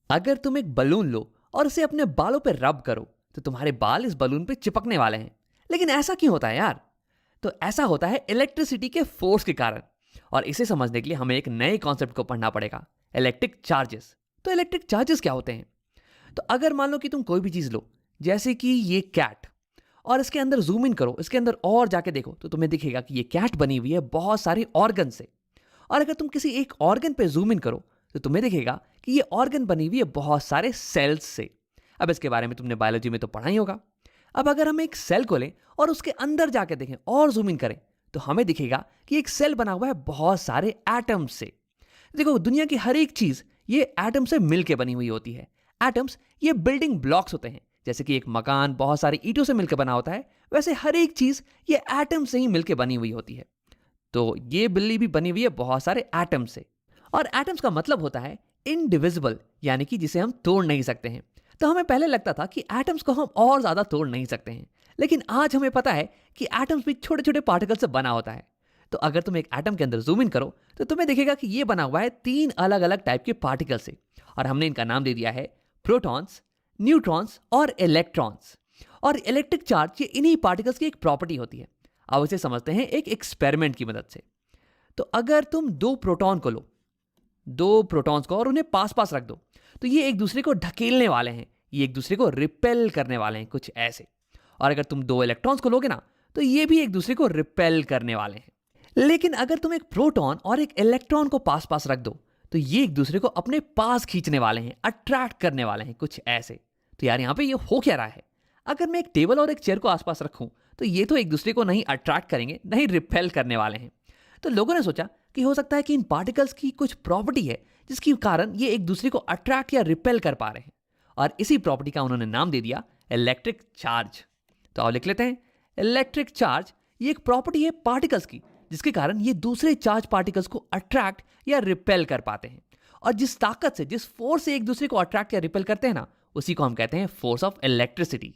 अगर तुम एक बलून लो और उसे अपने बालों पर रब करो तो तुम्हारे बाल इस बलून पे चिपकने वाले हैं। लेकिन ऐसा क्यों होता है यार? तो ऐसा होता है इलेक्ट्रिसिटी के फोर्स के कारण। और इसे समझने के लिए हमें एक नए कॉन्सेप्ट को पढ़ना पड़ेगा, इलेक्ट्रिक चार्जेस। तो इलेक्ट्रिक चार्जेस क्या होते हैं? तो अगर मान लो कि तुम कोई भी चीज लो, जैसे कि ये कैट, और इसके अंदर जूम इन करो, इसके अंदर और जाके देखो, तो तुम्हें दिखेगा कि ये कैट बनी हुई है बहुत सारे ऑर्गन से। और अगर तुम किसी एक ऑर्गन पे जूम इन करो तो तुम्हें दिखेगा कि ये ऑर्गन बनी हुई है बहुत सारे सेल्स से। अब इसके बारे में तुमने बायोलॉजी में तो पढ़ा ही होगा। अब अगर हम एक सेल को लें और उसके अंदर जाके देखें और जूम इन करें तो हमें दिखेगा कि एक सेल बना हुआ है बहुत सारे एटम्स से। देखो, दुनिया की हर एक चीज ये एटम से मिलकर बनी हुई होती है। एटम्स ये बिल्डिंग ब्लॉक्स होते हैं। जैसे कि एक मकान बहुत सारी ईंटों से मिलकर बना होता है, वैसे हर एक चीज ये एटम से ही मिलकर बनी हुई होती है। तो ये बिल्ली भी बनी हुई है बहुत सारे एटम से। और एटम्स का मतलब होता है इनडिविजिबल, यानी कि जिसे हम तोड़ नहीं सकते हैं। तो हमें पहले लगता था कि एटम्स को हम और ज्यादा तोड़ नहीं सकते हैं, लेकिन आज हमें पता है कि एटम्स भी छोटे छोटे पार्टिकल से बना होता है। तो अगर तुम एक एटम के अंदर जूम इन करो तो तुम्हें दिखेगा कि ये बना हुआ है 3 अलग अलग टाइप के पार्टिकल से। और हमने इनका नाम दे दिया है प्रोटॉन्स, न्यूट्रॉन्स और इलेक्ट्रॉन्स। और इलेक्ट्रिक चार्ज ये इन्हीं पार्टिकल्स की एक प्रॉपर्टी होती है। अब इसे समझते हैं एक एक्सपेरिमेंट की मदद से। तो अगर तुम 2 प्रोटॉन को लो, 2 प्रोटॉन्स को, और उन्हें पास पास रख दो, तो ये एक दूसरे को ढकेलने वाले हैं, ये एक दूसरे को रिपेल करने वाले हैं, कुछ ऐसे। और अगर तुम 2 इलेक्ट्रॉन्स को लोगे ना, तो ये भी एक दूसरे को रिपेल करने वाले हैं। लेकिन अगर तुम एक प्रोटॉन और एक इलेक्ट्रॉन को पास पास रख दो तो ये एक दूसरे को अपने पास खींचने वाले हैं, अट्रैक्ट करने वाले हैं, कुछ ऐसे। तो यार यहाँ पे ये हो क्या रहा है? अगर मैं एक टेबल और एक चेयर को आसपास रखूं तो ये तो एक दूसरे को नहीं अट्रैक्ट करेंगे, नहीं रिपेल करने वाले हैं। तो लोगों ने सोचा कि हो सकता है कि इन पार्टिकल्स की कुछ प्रॉपर्टी है जिसके कारण ये एक दूसरे को अट्रैक्ट या रिपेल कर पा रहे हैं। और इसी प्रॉपर्टी का उन्होंने नाम दे दिया इलेक्ट्रिक चार्ज। तो आओ लिख लेते हैं, इलेक्ट्रिक चार्ज ये एक प्रॉपर्टी है पार्टिकल्स की जिसके कारण ये दूसरे चार्ज पार्टिकल्स को अट्रैक्ट या रिपेल कर पाते हैं। और जिस ताकत से, जिस फोर्स से एक दूसरे को अट्रैक्ट या रिपेल करते हैं ना, उसी को हम कहते हैं फोर्स ऑफ इलेक्ट्रिसिटी।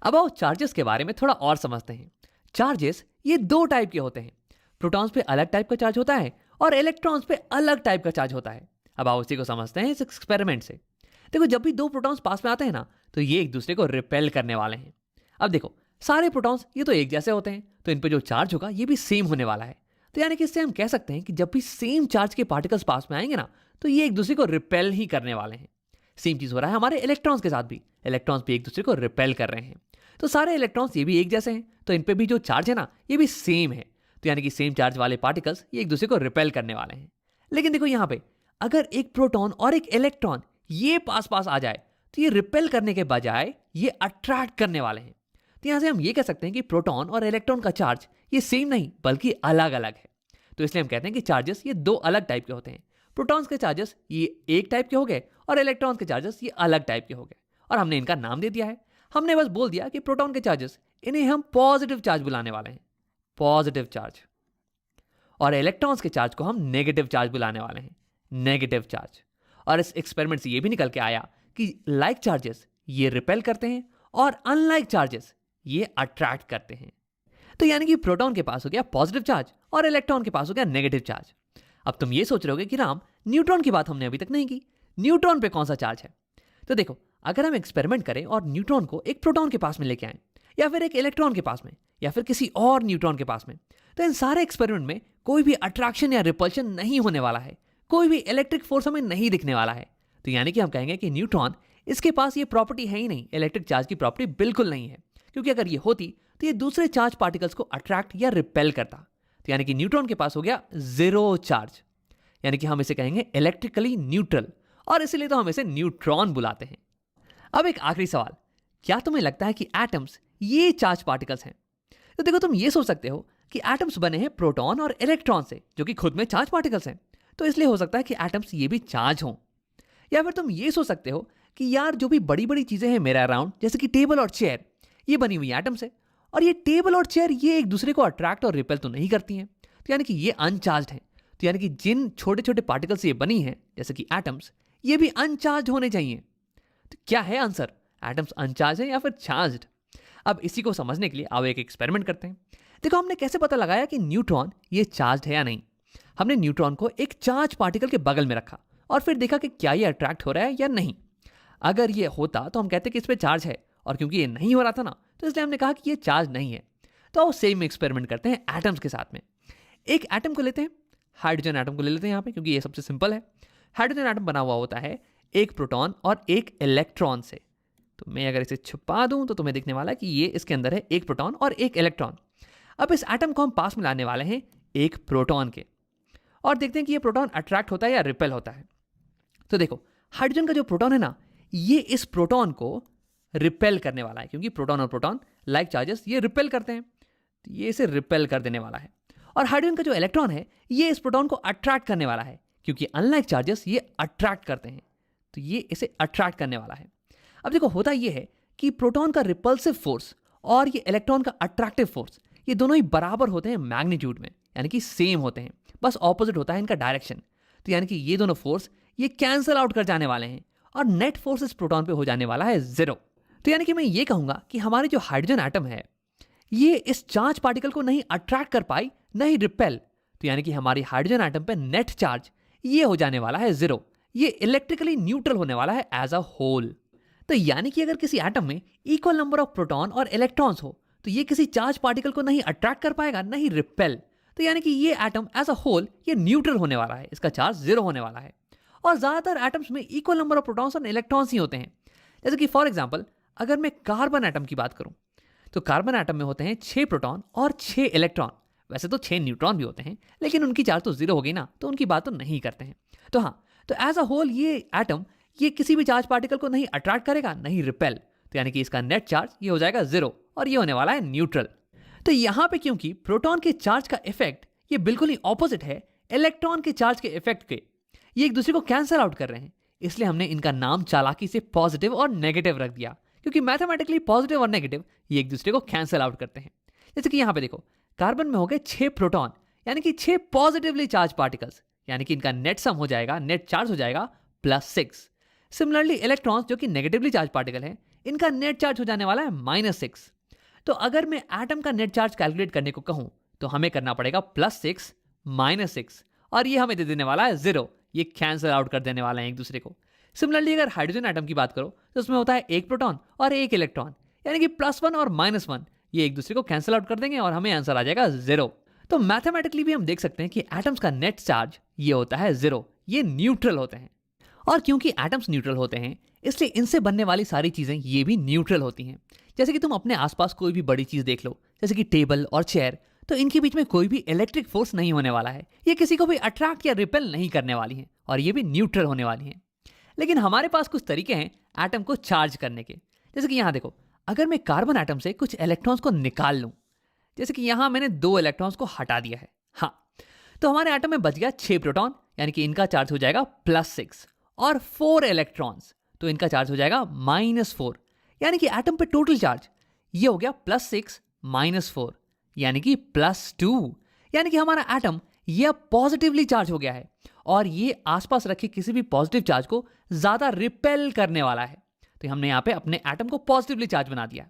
अब आओ चार्जेस के बारे में थोड़ा और समझते हैं। चार्जेस ये 2 टाइप के होते हैं। प्रोटॉन्स पे अलग टाइप का चार्ज होता है और इलेक्ट्रॉन्स पे अलग टाइप का चार्ज होता है। अब आओ उसी को समझते हैं इस एक्सपेरिमेंट से। देखो, जब भी 2 प्रोटॉन्स पास में आते हैं ना, तो ये एक दूसरे को रिपेल करने वाले हैं। अब देखो, सारे प्रोटॉन्स ये तो एक जैसे होते हैं, तो इन पे जो चार्ज होगा ये भी सेम होने वाला है। तो यानी कि इससे हम कह सकते हैं कि जब भी सेम चार्ज के पार्टिकल्स पास में आएंगे ना, तो ये एक दूसरे को रिपेल ही करने वाले हैं। सेम चीज हो रहा है हमारे इलेक्ट्रॉन्स के साथ भी। इलेक्ट्रॉन्स भी एक दूसरे को रिपेल कर रहे हैं। तो सारे इलेक्ट्रॉन्स ये भी एक जैसे हैं, तो इन पे भी जो चार्ज है ना, ये भी सेम है। तो यानी कि सेम चार्ज वाले पार्टिकल्स ये एक दूसरे को रिपेल करने वाले हैं। लेकिन देखो यहाँ पे, अगर एक प्रोटॉन और एक इलेक्ट्रॉन ये पास पास आ जाए तो ये रिपेल करने के बजाय ये अट्रैक्ट करने वाले हैं। तो यहां से हम ये कह सकते हैं कि प्रोटॉन और इलेक्ट्रॉन का चार्ज ये सेम नहीं बल्कि अलग अलग है। तो इसलिए हम कहते हैं कि चार्जेस ये 2 अलग टाइप के होते हैं। प्रोटॉन्स के चार्जेस ये एक टाइप के हो गए और इलेक्ट्रॉन्स के चार्जेस ये अलग टाइप के हो गए। और हमने इनका नाम दे दिया है। हमने बस बोल दिया कि प्रोटॉन के चार्जेस, इन्हें हम पॉजिटिव चार्ज बुलाने वाले हैं, पॉजिटिव चार्ज। और इलेक्ट्रॉन्स के चार्ज को हम नेगेटिव चार्ज बुलाने वाले हैं, नेगेटिव चार्ज। और इस एक्सपेरिमेंट से ये भी निकल के आया कि लाइक चार्जेस ये रिपेल करते हैं और अनलाइक चार्जेस ये अट्रैक्ट करते हैं। तो यानी कि प्रोटॉन के पास हो गया पॉजिटिव चार्ज और इलेक्ट्रॉन के पास हो गया नेगेटिव चार्ज। अब तुम ये सोच रहे होगे कि राम, न्यूट्रॉन की बात हमने अभी तक नहीं की, न्यूट्रॉन पे कौन सा चार्ज है? तो देखो, अगर हम एक्सपेरिमेंट करें और न्यूट्रॉन को एक प्रोटॉन के पास में लेके आए, या फिर एक इलेक्ट्रॉन के पास में, या फिर किसी और न्यूट्रॉन के पास में, तो इन सारे एक्सपेरिमेंट में कोई भी अट्रैक्शन या रिपल्शन नहीं होने वाला है, कोई भी इलेक्ट्रिक फोर्स हमें नहीं दिखने वाला है। तो यानी कि हम कहेंगे कि न्यूट्रॉन, इसके पास ये प्रॉपर्टी है ही नहीं, इलेक्ट्रिक चार्ज की प्रॉपर्टी बिल्कुल नहीं है। क्योंकि अगर ये होती तो ये दूसरे चार्ज पार्टिकल्स को अट्रैक्ट या रिपेल करता। तो यानी कि न्यूट्रॉन के पास हो गया 0 चार्ज, यानी कि हम इसे कहेंगे इलेक्ट्रिकली न्यूट्रल, और इसीलिए तो हम इसे न्यूट्रॉन बुलाते हैं। अब एक आखिरी सवाल, क्या तुम्हें लगता है कि एटम्स ये चार्ज पार्टिकल्स हैं? तो देखो, तुम ये सोच सकते हो कि एटम्स बने हैं प्रोटॉन और इलेक्ट्रॉन से, जो कि खुद में चार्ज पार्टिकल्स हैं, तो इसलिए हो सकता है कि एटम्स ये भी चार्ज हों। या फिर तुम ये सोच सकते हो कि यार, जो भी बड़ी बड़ी चीजें हैं मेरे अराउंड, जैसे कि टेबल और चेयर, ये बनी हुई एटम से, और ये टेबल और चेयर ये एक दूसरे को अट्रैक्ट और रिपेल तो नहीं करती हैं। तो यानी कि ये अनचार्ज हैं। तो यानी कि जिन छोटे छोटे पार्टिकल से ये बनी है, जैसे कि एटम्स, ये भी अनचार्ज होने चाहिए। तो क्या है आंसर? एटम्स अनचार्ज है या फिर चार्ज्ड? अब इसी को समझने के लिए आओ एक एक्सपेरिमेंट करते हैं। देखो, हमने कैसे पता लगाया कि न्यूट्रॉन ये चार्ज्ड है या नहीं। हमने न्यूट्रॉन को एक चार्ज पार्टिकल के बगल में रखा और फिर देखा कि क्या ये अट्रैक्ट हो रहा है या नहीं। अगर ये होता तो हम कहते कि इस पर चार्ज है, और क्योंकि ये नहीं हो रहा था ना, तो इसलिए हमने कहा कि ये चार्ज नहीं है। तो आओ सेम एक्सपेरिमेंट करते हैं एटम्स के साथ में। एक एटम को लेते हैं, हाइड्रोजन एटम को ले लेते हैं यहाँ पे, क्योंकि ये सबसे सिंपल है। हाइड्रोजन एटम बना हुआ होता है एक प्रोटॉन और एक इलेक्ट्रॉन से। तो मैं अगर इसे छुपा दूं तो तुम्हें दिखने वाला है कि ये इसके अंदर है एक प्रोटॉन और एक इलेक्ट्रॉन। अब इस एटम को हम पास में लाने वाले हैं एक प्रोटॉन के, और देखते हैं कि ये प्रोटॉन अट्रैक्ट होता है या रिपेल होता है। तो देखो, हाइड्रोजन का जो प्रोटॉन है ना, ये इस प्रोटॉन को रिपेल करने वाला है, क्योंकि प्रोटॉन और प्रोटॉन लाइक चार्जेस ये रिपेल करते हैं, तो ये इसे रिपेल कर देने वाला है। और हाइड्रोजन का जो इलेक्ट्रॉन है, ये इस प्रोटॉन को अट्रैक्ट करने वाला है, क्योंकि अनलाइक चार्जेस ये अट्रैक्ट करते हैं, तो ये इसे अट्रैक्ट करने वाला है। अब देखो, होता ये है कि प्रोटॉन का रिपल्सिव फोर्स और ये इलेक्ट्रॉन का अट्रैक्टिव फोर्स, ये दोनों ही बराबर होते हैं मैग्नीट्यूड में, यानी कि सेम होते हैं, बस ऑपोजिट होता है इनका डायरेक्शन। तो यानी कि ये दोनों फोर्स ये कैंसिल आउट कर जाने वाले हैं, और नेट फोर्स इस प्रोटॉन पे हो जाने वाला है 0। तो यानी कि मैं ये कहूंगा कि हमारी जो हाइड्रोजन एटम है, ये इस चार्ज पार्टिकल को नहीं अट्रैक्ट कर पाई, नहीं रिपेल। तो यानी कि हमारी हाइड्रोजन एटम पे नेट चार्ज ये हो जाने वाला है 0। ये इलेक्ट्रिकली न्यूट्रल होने वाला है एज अ होल। तो यानी कि अगर किसी एटम में इक्वल नंबर ऑफ प्रोटॉन और इलेक्ट्रॉन्स हो, तो ये किसी चार्ज पार्टिकल को नहीं अट्रैक्ट कर पाएगा, नहीं रिपेल। तो यानी कि ये एटम एज अ होल ये न्यूट्रल होने वाला है, इसका चार्ज 0 होने वाला है। और ज्यादातर एटम्स में इक्वल नंबर ऑफ प्रोटॉन्स और इलेक्ट्रॉन्स ही होते हैं। जैसे कि फॉर एग्जांपल, अगर मैं कार्बन एटम की बात करूं, तो कार्बन एटम में होते हैं 6 प्रोटॉन और 6 इलेक्ट्रॉन। वैसे तो 6 न्यूट्रॉन भी होते हैं, लेकिन उनकी चार्ज तो 0 हो गई ना, तो उनकी बात तो नहीं करते हैं। तो हाँ, तो एज अ होल ये एटम ये किसी भी चार्ज पार्टिकल को नहीं अट्रैक्ट करेगा, नहीं रिपेल। तो यानी कि इसका नेट चार्ज ये हो जाएगा 0, और ये होने वाला है न्यूट्रल। तो यहाँ पे क्योंकि प्रोटॉन के चार्ज का इफेक्ट ये बिल्कुल ही ऑपोजिट है इलेक्ट्रॉन के चार्ज के इफेक्ट के, ये एक दूसरे को कैंसिल आउट कर रहे हैं, इसलिए हमने इनका नाम चालाकी से पॉजिटिव और नेगेटिव रख दिया, क्योंकि मैथमेटिकली पॉजिटिव और नेगेटिव ये एक दूसरे को कैंसिल आउट करते हैं। जैसे कि यहाँ पे देखो, कार्बन में हो गए 6 प्रोटॉन, यानी कि 6 पॉजिटिवली चार्ज पार्टिकल्स, यानी कि इनका नेट सम हो जाएगा, नेट चार्ज हो जाएगा +6। सिमिलरली इलेक्ट्रॉन्स जो कि नेगेटिवली चार्ज पार्टिकल हैं, इनका नेट चार्ज हो जाने वाला है -6। तो अगर मैं एटम का नेट चार्ज कैलकुलेट करने को कहूं, तो हमें करना पड़ेगा +6 -6, और ये हमें दे देने वाला है 0। ये कैंसिल आउट कर देने वाला है एक दूसरे को। सिमिलरली अगर हाइड्रोजन एटम की बात करो, तो उसमें होता है एक प्रोटॉन और एक इलेक्ट्रॉन, यानी कि +1 और -1, ये एक दूसरे को कैंसिल आउट कर देंगे और हमें आंसर आ जाएगा 0। तो मैथमेटिकली भी हम देख सकते हैं कि एटम्स का नेट चार्ज ये होता है 0, ये न्यूट्रल होते हैं। और क्योंकि एटम्स न्यूट्रल होते हैं, इसलिए इनसे बनने वाली सारी चीजें ये भी न्यूट्रल होती हैं। जैसे कि तुम अपने आसपास कोई भी बड़ी चीज देख लो, जैसे कि टेबल और चेयर, तो इनके बीच में कोई भी इलेक्ट्रिक फोर्स नहीं होने वाला है, ये किसी को भी अट्रैक्ट या रिपेल नहीं करने वाली हैं, और ये भी न्यूट्रल होने वाली हैं। लेकिन हमारे पास कुछ तरीके हैं एटम को चार्ज करने के। जैसे कि यहाँ देखो, अगर मैं कार्बन एटम से कुछ इलेक्ट्रॉन्स को निकाल लूं, जैसे कि यहाँ मैंने 2 इलेक्ट्रॉन्स को हटा दिया है, हाँ, तो हमारे एटम में बच गया 6 प्रोटॉन, यानी कि इनका चार्ज हो जाएगा +6, और 4 इलेक्ट्रॉन्स, तो इनका चार्ज हो जाएगा -4, यानी कि एटम पे टोटल चार्ज ये हो गया +6 -4, यानी कि +2, यानी कि हमारा एटम ये अब पॉजिटिवली चार्ज हो गया है, और ये आसपास रखे किसी भी पॉजिटिव चार्ज को ज्यादा रिपेल करने वाला है। तो हमने यहाँ पे अपने एटम को पॉजिटिवली चार्ज बना दिया।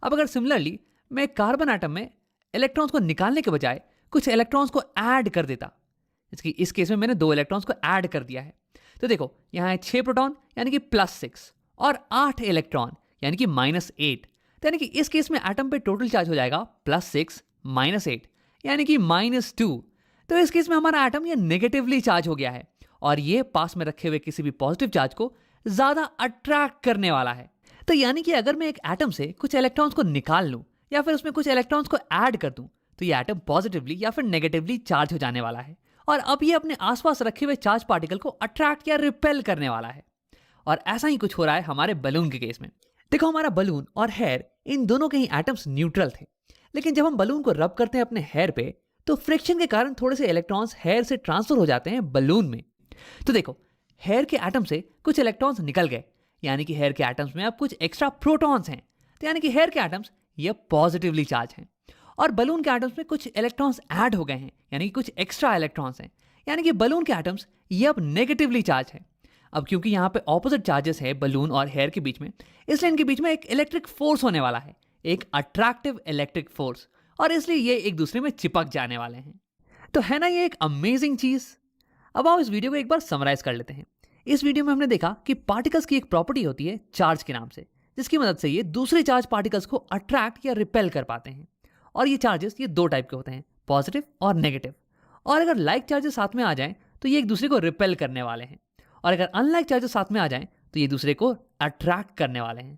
अब अगर सिमिलरली मैं कार्बन एटम में इलेक्ट्रॉन्स को निकालने के बजाय कुछ इलेक्ट्रॉन्स को ऐड कर देता, इस केस में मैंने 2 इलेक्ट्रॉन्स को ऐड कर दिया है, तो देखो यहाँ है 6 प्रोटॉन यानी कि +6 और 8 इलेक्ट्रॉन यानी कि -8, तो यानी कि इस केस में एटम पे टोटल चार्ज हो जाएगा +6 -8 यानी कि -2। तो इस केस में हमारा एटम ये नेगेटिवली चार्ज हो गया है, और ये पास में रखे हुए किसी भी पॉजिटिव चार्ज को ज्यादा अट्रैक्ट करने वाला है। तो यानी कि अगर मैं एक एटम से कुछ इलेक्ट्रॉन्स को निकाल लूं या फिर उसमें कुछ इलेक्ट्रॉन्स को ऐड कर दूं, तो ये एटम पॉजिटिवली या फिर नेगेटिवली चार्ज हो जाने वाला है, और अब ये अपने आसपास रखे हुए चार्ज पार्टिकल को अट्रैक्ट या रिपेल करने वाला है। और ऐसा ही कुछ हो रहा है हमारे बलून के केस में। देखो, हमारा बलून और हेयर इन दोनों के ही एटम्स न्यूट्रल थे, लेकिन जब हम बलून को रब करते हैं अपने हेयर पे, तो फ्रिक्शन के कारण थोड़े से इलेक्ट्रॉन्स हेयर से ट्रांसफर हो जाते हैं बलून में। तो देखो, हेयर के एटम से कुछ इलेक्ट्रॉन्स निकल गए, यानी कि हेयर के एटम्स में अब कुछ एक्स्ट्रा प्रोटॉन्स हैं, तो यानी कि हेयर के एटम्स ये पॉजिटिवली चार्ज हैं, और बलून के एटम्स में कुछ इलेक्ट्रॉन्स ऐड हो गए हैं, यानी कि कुछ एक्स्ट्रा इलेक्ट्रॉन्स हैं, यानी कि बलून के एटम्स ये अब नेगेटिवली चार्ज है। अब क्योंकि यहाँ पे ऑपोजिट चार्जेस है बलून और हेयर के बीच में, इसलिए इनके बीच में एक इलेक्ट्रिक फोर्स होने वाला है, एक अट्रैक्टिव इलेक्ट्रिक फोर्स, और इसलिए ये एक दूसरे में चिपक जाने वाले हैं। तो है ना ये एक अमेजिंग चीज। अब आओ इस वीडियो को एक बार समराइज कर लेते हैं इस वीडियो में हमने देखा कि पार्टिकल्स की एक प्रॉपर्टी होती है चार्ज के नाम से, जिसकी मदद से ये दूसरे चार्ज पार्टिकल्स को अट्रैक्ट या रिपेल कर पाते हैं। और ये चार्जेस ये दो टाइप के होते हैं, पॉजिटिव और नेगेटिव। और अगर लाइक चार्जेस साथ में आ जाएं तो ये एक दूसरे को रिपेल करने वाले हैं, और अगर अनलाइक चार्जेस साथ में आ जाएं तो ये दूसरे को अट्रैक्ट करने वाले हैं।